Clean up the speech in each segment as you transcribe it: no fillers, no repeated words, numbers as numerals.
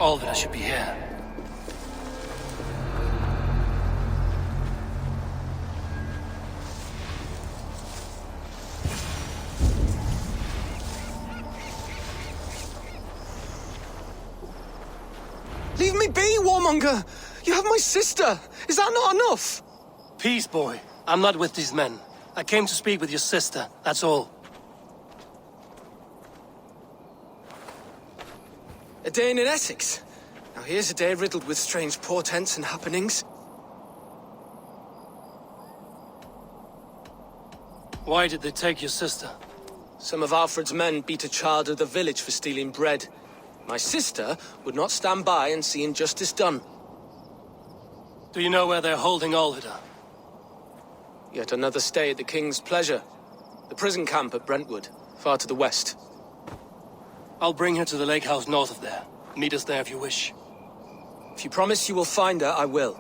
All of it should be here. Leave me be, warmonger! You have my sister! Is that not enough? Peace, boy. I'm not with these men. I came to speak with your sister, that's all. A day in Essex. Now here's a day riddled with strange portents and happenings. Why did they take your sister? Some of Alfred's men beat a child of the village for stealing bread. My sister would not stand by and see injustice done. Do you know where they're holding Alvida? Yet another stay at the King's pleasure. The prison camp at Brentwood, far to the west. I'll bring her to the lake house north of there. Meet us there if you wish. If you promise you will find her, I will.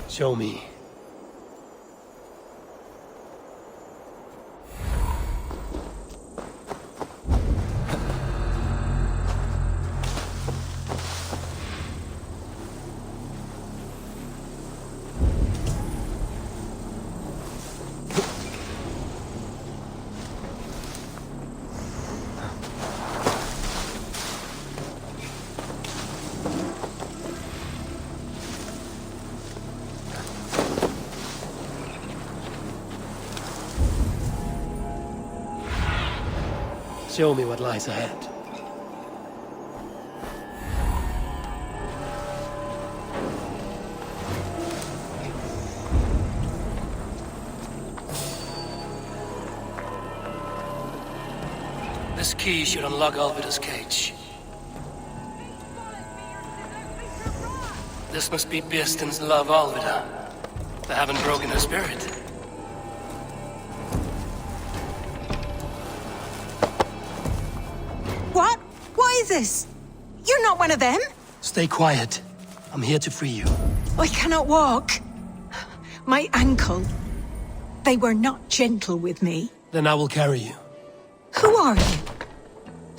Show me. Show me what lies ahead. This key should unlock Alvida's cage. This must be Birston's love, Alvida. They haven't broken her spirit. What? What is this? You're not one of them? Stay quiet. I'm here to free you. I cannot walk. My ankle. They were not gentle with me. Then I will carry you. Who are you?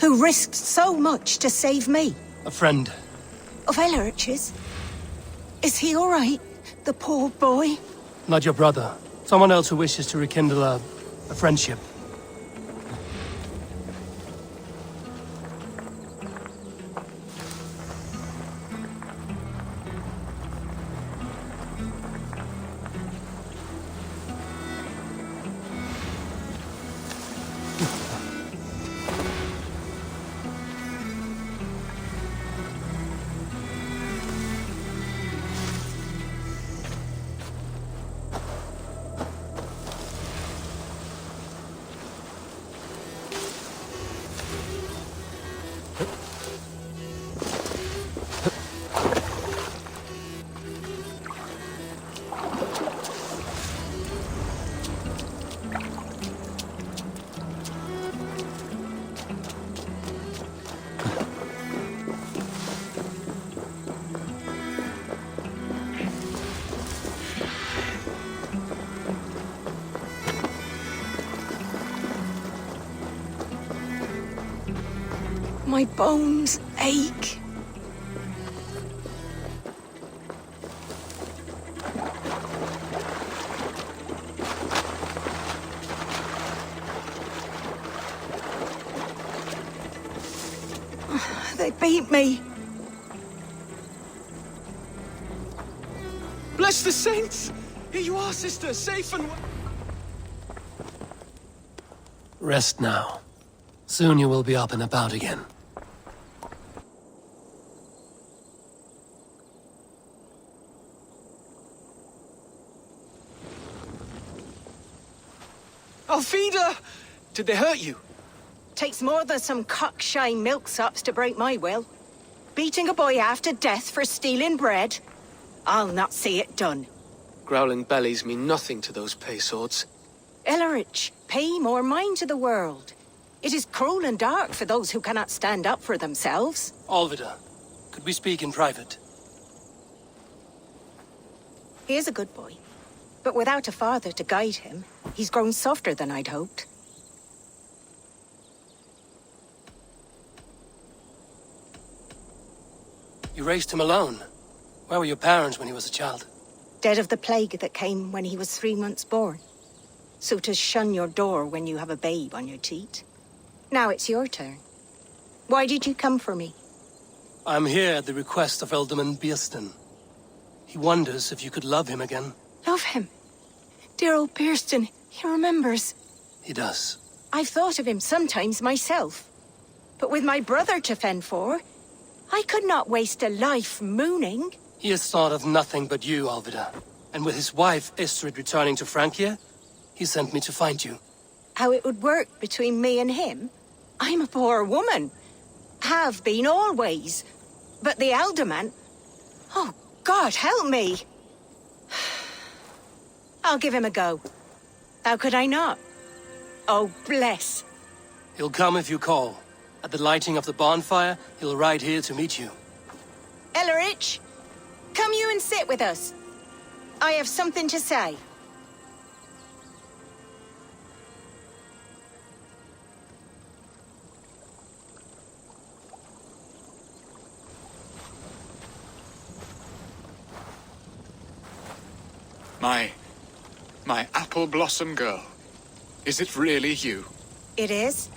Who risked so much to save me? A friend. Of Ellerch's? Is he all right? The poor boy? Not your brother. Someone else who wishes to rekindle a friendship. My bones ache. They beat me. Bless the saints! Here you are, sister, safe and... Rest now. Soon you will be up and about again. Alfida! Did they hurt you? Takes more than some cockshy milksops to break my will. Beating a boy half to death for stealing bread. I'll not see it done. Growling bellies mean nothing to those pay swords. Ellerich, pay more mind to the world. It is cruel and dark for those who cannot stand up for themselves. Alvida, could we speak in private? He is a good boy, but without a father to guide him, he's grown softer than I'd hoped. You raised him alone. Where were your parents when he was a child? Dead of the plague that came when he was 3 months born. Suitors shun your door when you have a babe on your teat. Now it's your turn. Why did you come for me? I'm here at the request of Alderman Bierston. He wonders if you could love him again. Love him. Dear old Bierston, he remembers. He does. I've thought of him sometimes myself. But with my brother to fend for, I could not waste a life mooning. He has thought of nothing but you, Alvida. And with his wife, Istrid, returning to Francia, he sent me to find you. How it would work between me and him? I'm a poor woman. Have been always. But the alderman... Oh, God, help me! I'll give him a go. How could I not? Oh, bless. He'll come if you call. At the lighting of the bonfire, he'll ride here to meet you. Ellerich, come you and sit with us. I have something to say. My apple blossom girl. Is it really you? It is.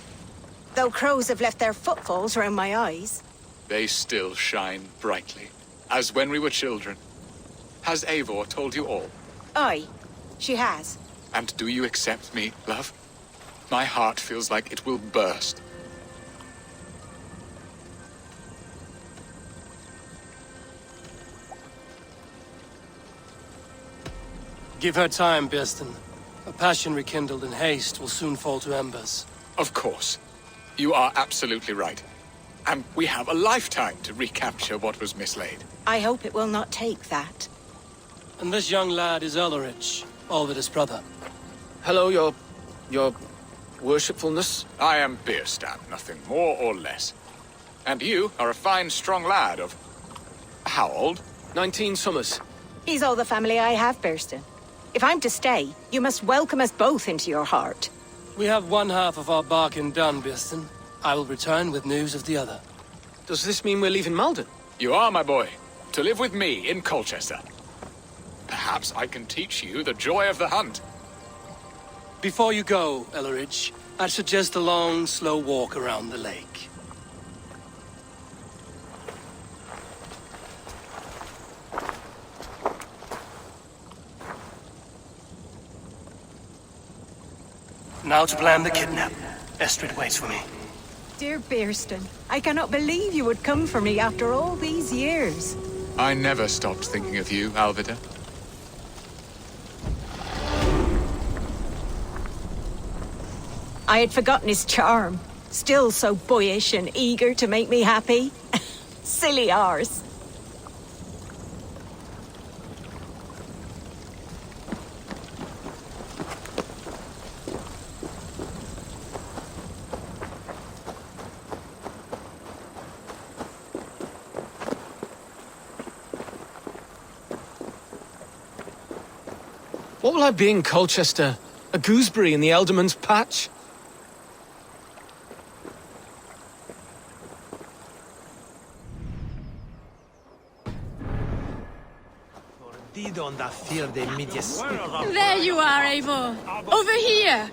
Though crows have left their footfalls round my eyes. They still shine brightly, as when we were children. Has Eivor told you all? Aye, she has. And do you accept me, love? My heart feels like it will burst. Give her time, Bierston. A passion rekindled in haste will soon fall to embers. Of course. You are absolutely right. And we have a lifetime to recapture what was mislaid. I hope it will not take that. And this young lad is Ellerich, Alvida's brother. Hello, your worshipfulness. I am Bierstan, nothing more or less. And you are a fine, strong lad of... how old? 19 summers. He's all the family I have, Bierston. If I'm to stay, you must welcome us both into your heart. We have one half of our bargain done, Bierston. I will return with news of the other. Does this mean we're leaving Malden? You are, my boy, to live with me in Colchester. Perhaps I can teach you the joy of the hunt. Before you go, Ellerich, I'd suggest a long, slow walk around the lake. Now to plan the kidnap. Estrid waits for me. Dear Bierston, I cannot believe you would come for me after all these years. I never stopped thinking of you, Alvida. I had forgotten his charm. Still so boyish and eager to make me happy. Silly ours. What will I be in Colchester? A gooseberry in the Elderman's patch? There you are, Eivor. Over here.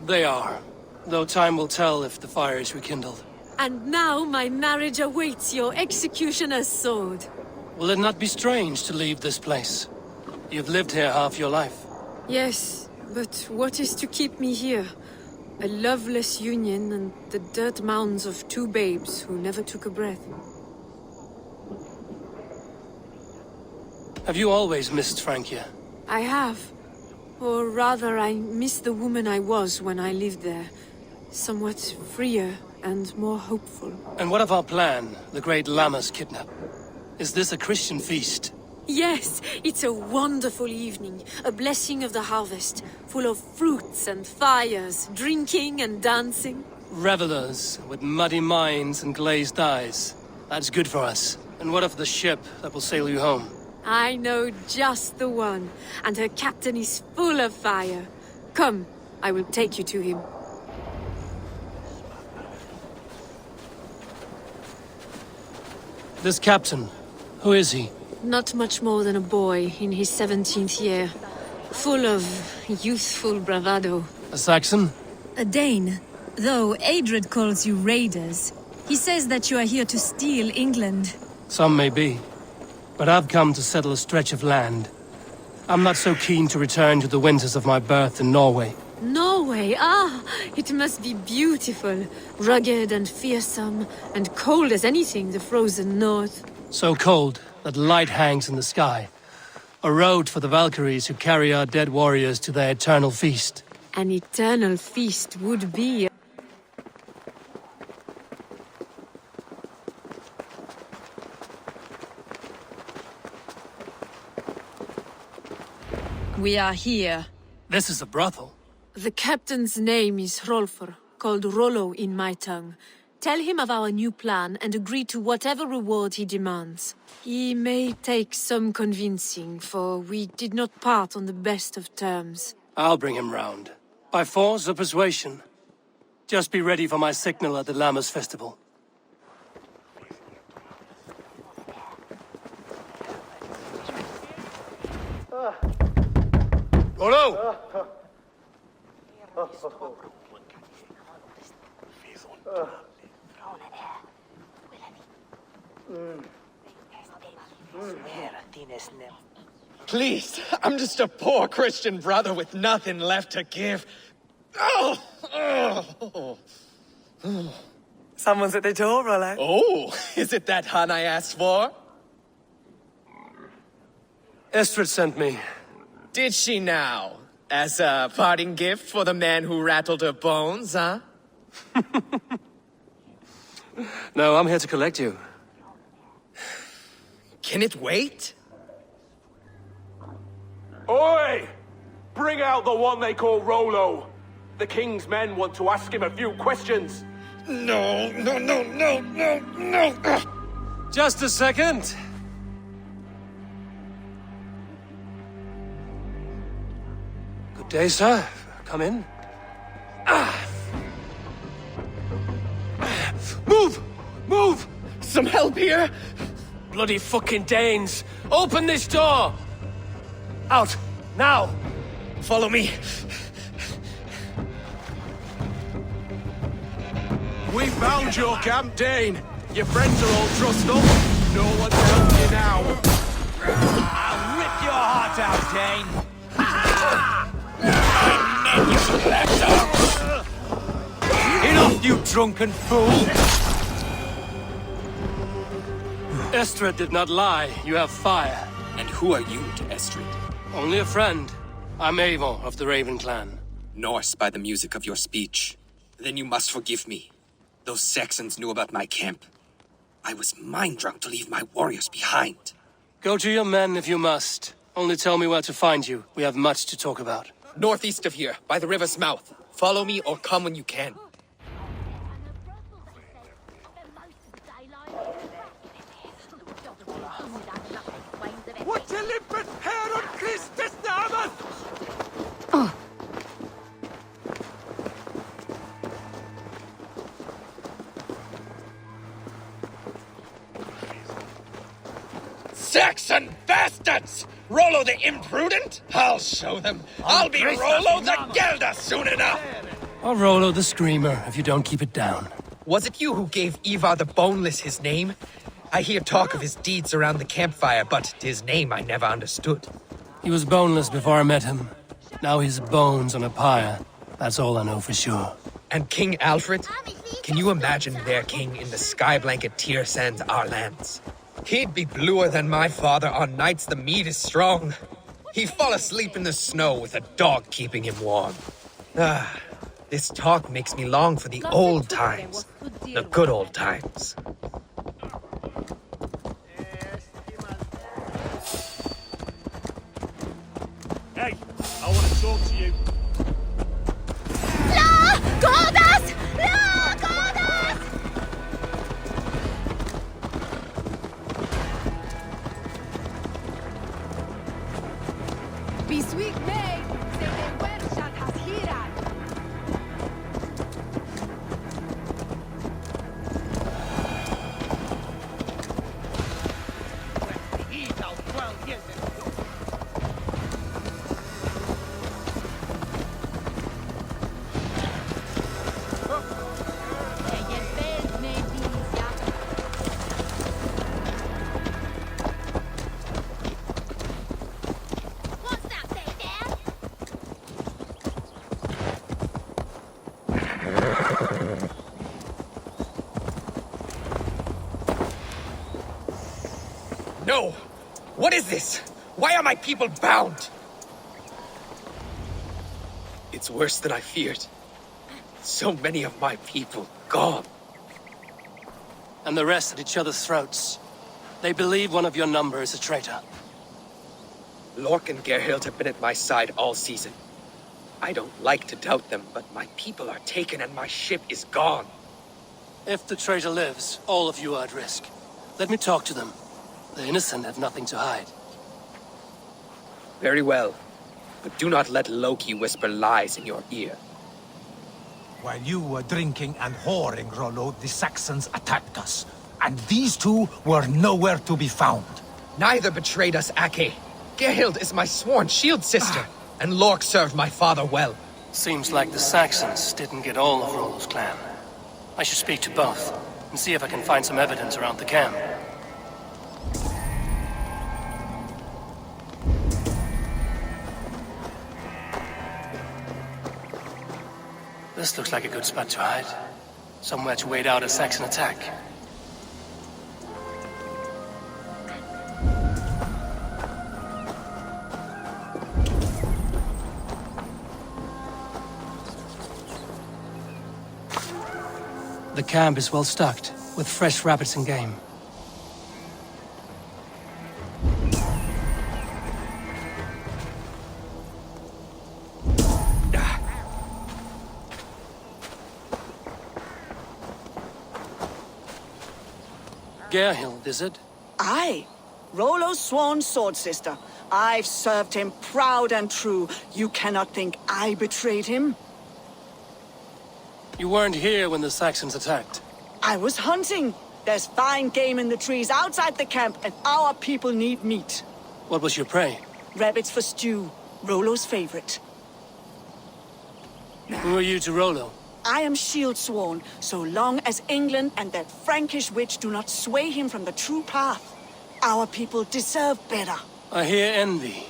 They are, though time will tell if the fire is rekindled. And now my marriage awaits your executioner's sword. Will it not be strange to leave this place? You've lived here half your life. Yes, but what is to keep me here? A loveless union and the dirt mounds of 2 babes who never took a breath. Have you always missed Francia? I have. Or rather, I miss the woman I was when I lived there. Somewhat freer and more hopeful. And what of our plan, the great Lammas kidnap? Is this a Christian feast? Yes, it's a wonderful evening, a blessing of the harvest, full of fruits and fires, drinking and dancing. Revelers with muddy minds and glazed eyes. That's good for us. And what of the ship that will sail you home? I know just the one, and her captain is full of fire. Come, I will take you to him. This captain, who is he? Not much more than a boy in his 17th year, full of youthful bravado. A Saxon? A Dane, though Adred calls you raiders. He says that you are here to steal England. Some may be. But I've come to settle a stretch of land. I'm not so keen to return to the winters of my birth in Norway. Norway, ah, it must be beautiful. Rugged and fearsome, and cold as anything, the frozen north. So cold that light hangs in the sky. A road for the Valkyries who carry our dead warriors to their eternal feast. An eternal feast would be. We are here. This is a brothel. The captain's name is Hrolfr, called Rollo in my tongue. Tell him of our new plan and agree to whatever reward he demands. He may take some convincing, for we did not part on the best of terms. I'll bring him round. By force or persuasion. Just be ready for my signal at the Lammas festival. Rollo! Please, I'm just a poor Christian brother with nothing left to give. Someone's at the door, Rollo. Oh, is it that hun I asked for? Estrid sent me. Did she now? As a parting gift for the man who rattled her bones, huh? No, I'm here to collect you. Can it wait? Oi! Bring out the one they call Rollo. The king's men want to ask him a few questions. No. Just a second. Good day, sir. Come in. Move! Move! Some help here? Bloody fucking Danes! Open this door! Out! Now! Follow me. We found your camp, Dane. Your friends are all trussed up. No one to help you now. I'll rip your heart out, Dane. Enough, you drunken fool! Estrid did not lie. You have fire. And who are you to Estrid? Only a friend. I'm Eivor of the Raven clan. Norse by the music of your speech. Then you must forgive me. Those Saxons knew about my camp. I was mind-drunk to leave my warriors behind. Go to your men if you must. Only tell me where to find you. We have much to talk about. Northeast of here, by the river's mouth. Follow me or come when you can. What's your limpet hair on Christus Namen? Saxon bastards! Rollo the imprudent? I'll show them. I'll be Rollo the Gelder soon enough! Or Rollo the Screamer, if you don't keep it down. Was it you who gave Ivar the Boneless his name? I hear talk of his deeds around the campfire, but his name I never understood. He was boneless before I met him. Now he's bones on a pyre. That's all I know for sure. And King Alfred? Can you imagine their king in the sky blanket tear sands our lands? He'd be bluer than my father on nights the meat is strong. He'd fall asleep in the snow with a dog keeping him warm. This talk makes me long for the old times. The good old times. Hey, I want to talk to you. La! Gordas! La! Gordas! Bisweek May, se de Wershat has hiran. No! What is this? Why are my people bound? It's worse than I feared. So many of my people gone. And the rest at each other's throats. They believe one of your number is a traitor. Lork and Gerhild have been at my side all season. I don't like to doubt them, but my people are taken and my ship is gone. If the traitor lives, all of you are at risk. Let me talk to them. The innocent have nothing to hide. Very well. But do not let Loki whisper lies in your ear. While you were drinking and whoring, Rollo, the Saxons attacked us. And these two were nowhere to be found. Neither betrayed us, Ake. Gerhild is my sworn shield sister, and Lork served my father well. Seems like the Saxons didn't get all of Rollo's clan. I should speak to both, and see if I can find some evidence around the camp. This looks like a good spot to hide. Somewhere to wait out a Saxon attack. The camp is well stocked, with fresh rabbits and game. Gerhild, is it? Aye. Rollo's sworn sword sister. I've served him proud and true. You cannot think I betrayed him? You weren't here when the Saxons attacked. I was hunting. There's fine game in the trees outside the camp, and our people need meat. What was your prey? Rabbits for stew. Rollo's favorite. Who are you to Rollo? I am shield sworn, so long as England and that Frankish witch do not sway him from the true path. Our people deserve better. I hear envy.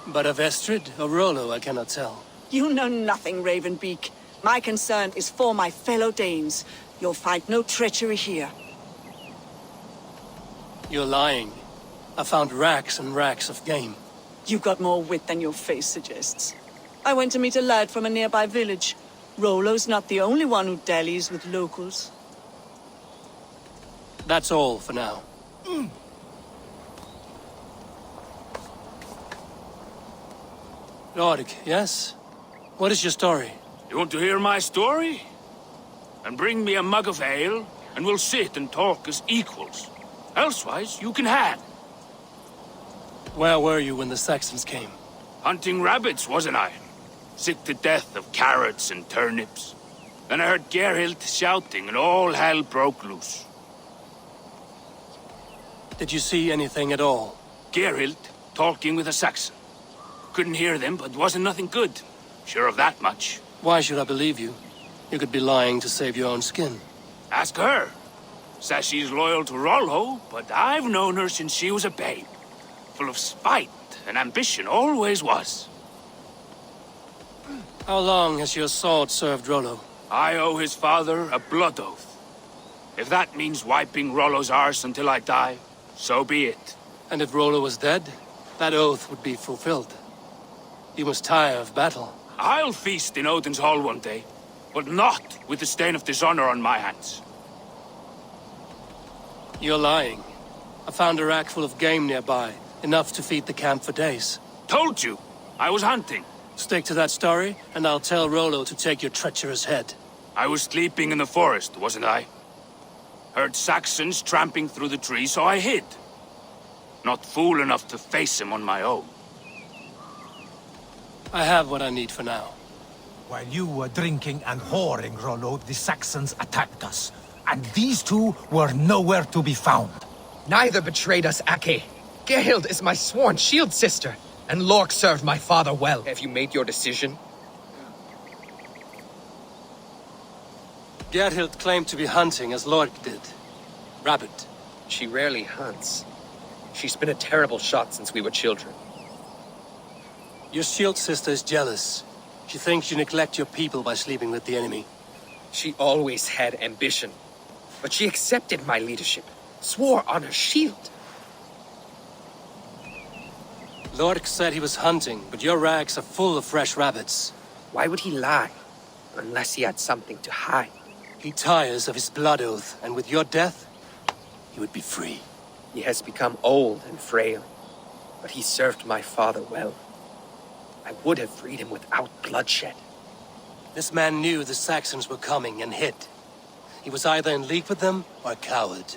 But of Estrid or Rollo, I cannot tell. You know nothing, Ravenbeak. My concern is for my fellow Danes. You'll find no treachery here. You're lying. I found racks and racks of game. You got more wit than your face suggests. I went to meet a lad from a nearby village. Rollo's not the only one who dallies with locals. That's all for now. Lork, yes? What is your story? You want to hear my story? And bring me a mug of ale, and we'll sit and talk as equals. Elsewise, you can hang. Where were you when the Saxons came? Hunting rabbits, wasn't I? Sick to death of carrots and turnips. Then I heard Gerhild shouting, and all hell broke loose. Did you see anything at all? Gerhild talking with a Saxon. Couldn't hear them, but wasn't nothing good. Sure of that much. Why should I believe you? You could be lying to save your own skin. Ask her. Says she's loyal to Rollo, but I've known her since she was a babe. Full of spite and ambition, always was. How long has your sword served Rollo? I owe his father a blood oath. If that means wiping Rollo's arse until I die, so be it. And if Rollo was dead, that oath would be fulfilled. You must tire of battle. I'll feast in Odin's hall one day, but not with the stain of dishonor on my hands. You're lying. I found a rack full of game nearby, enough to feed the camp for days. Told you! I was hunting. Stick to that story, and I'll tell Rollo to take your treacherous head. I was sleeping in the forest, wasn't I? Heard Saxons tramping through the trees, so I hid. Not fool enough to face him on my own. I have what I need for now. While you were drinking and whoring, Rollo, the Saxons attacked us. And these two were nowhere to be found. Neither betrayed us, Ake. Gerhild is my sworn shield sister, and Lork served my father well. Have you made your decision? Gerhild claimed to be hunting as Lork did. Rabbit. She rarely hunts. She's been a terrible shot since we were children. Your shield sister is jealous. She thinks you neglect your people by sleeping with the enemy. She always had ambition. But she accepted my leadership, swore on her shield. Lork said he was hunting, but your rags are full of fresh rabbits. Why would he lie? Unless he had something to hide. He tires of his blood oath, and with your death, he would be free. He has become old and frail, but he served my father well. I would have freed him without bloodshed. This man knew the Saxons were coming and hid. He was either in league with them or a coward.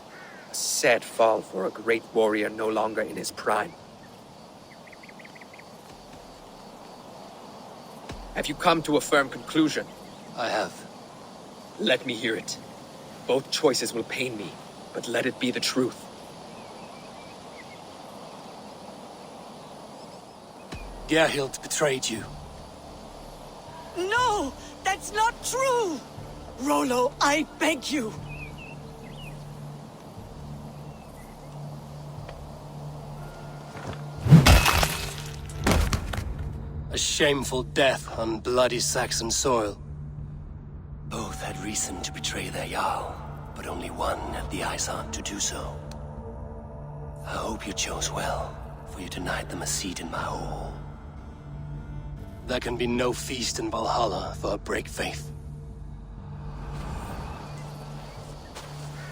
A sad fall for a great warrior no longer in his prime. Have you come to a firm conclusion? I have. Let me hear it. Both choices will pain me, but let it be the truth. Gerhild betrayed you. No! That's not true! Rollo, I beg you! A shameful death on bloody Saxon soil. Both had reason to betray their Jarl, but only one had the eyesight to do so. I hope you chose well, for you denied them a seat in my hall. There can be no feast in Valhalla for a break faith.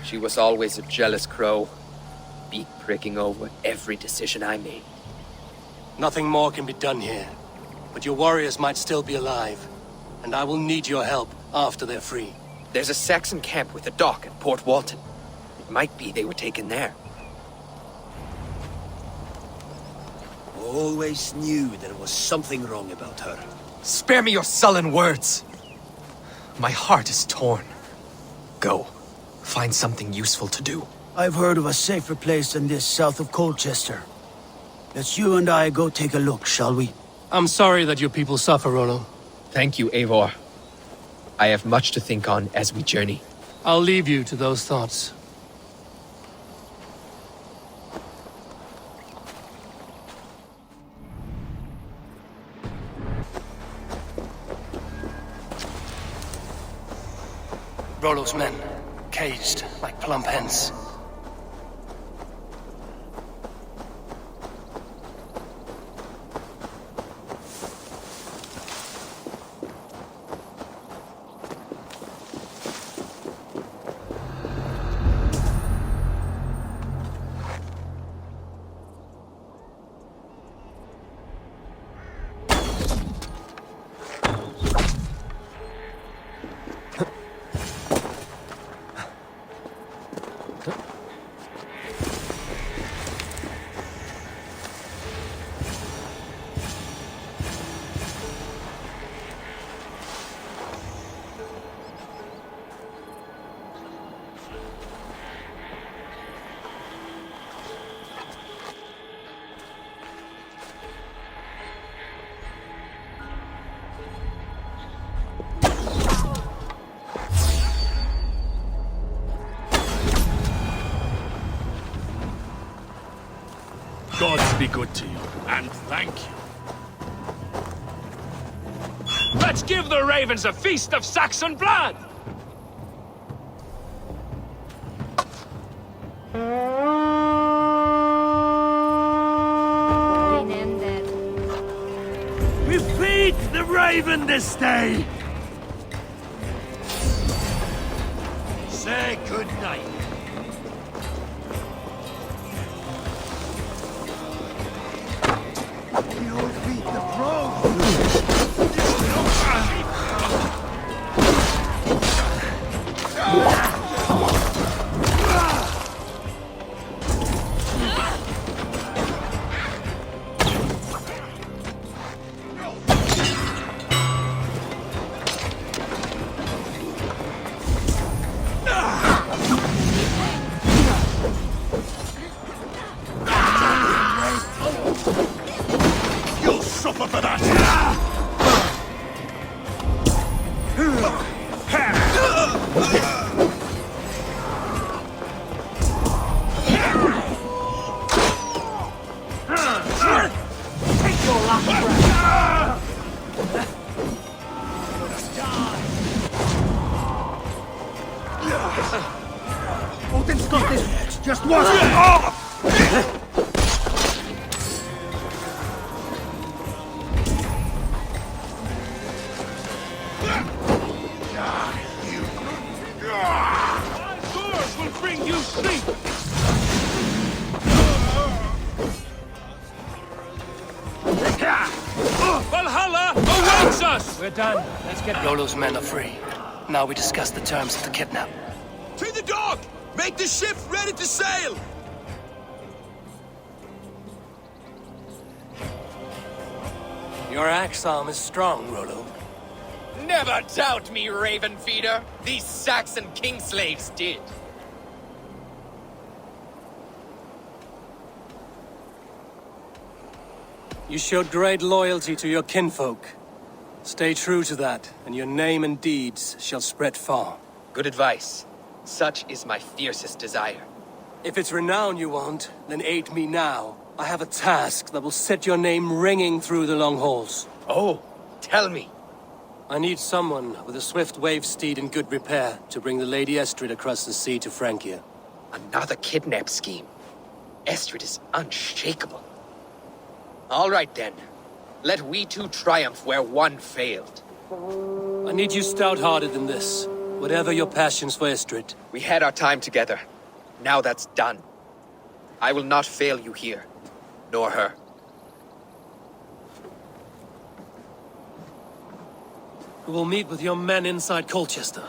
She was always a jealous crow, beak pricking over every decision I made. Nothing more can be done here, but your warriors might still be alive, and I will need your help after they're free. There's a Saxon camp with a dock at Port Walton. It might be they were taken there. Always knew there was something wrong about her. Spare me your sullen words! My heart is torn. Go. Find something useful to do. I've heard of a safer place than this south of Colchester. Let's you and I go take a look, shall we? I'm sorry that your people suffer, Rollo. Thank you, Eivor. I have much to think on as we journey. I'll leave you to those thoughts. Rollo's men, caged like plump hens. Gods be good to you, and thank you. Let's give the ravens a feast of Saxon blood! We feed the raven this day! Say good night. You'll beat the crow! supper for that! Take your last breath. Odin's got this just once! Yours will bring you sleep! Valhalla awaits us! We're done. Let's get... Rollo's men are free. Now we discuss the terms of the kidnap. To the dock! Make the ship ready to sail! Your axe arm is strong, Rollo. Never doubt me, Raven Feeder. These Saxon king slaves did. You showed great loyalty to your kinfolk. Stay true to that, and your name and deeds shall spread far. Good advice. Such is my fiercest desire. If it's renown you want, then aid me now. I have a task that will set your name ringing through the long halls. Oh, tell me. I need someone with a swift wave steed in good repair to bring the Lady Estrid across the sea to Francia. Another kidnap scheme. Estrid is unshakable. All right then. Let we two triumph where one failed. I need you stout-hearted in this, whatever your passions for Estrid. We had our time together. Now that's done. I will not fail you here, nor her. We will meet with your men inside Colchester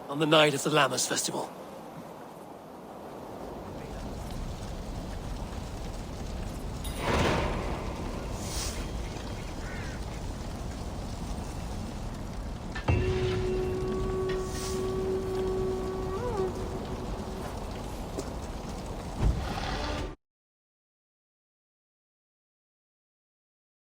on the night of the Lammas Festival.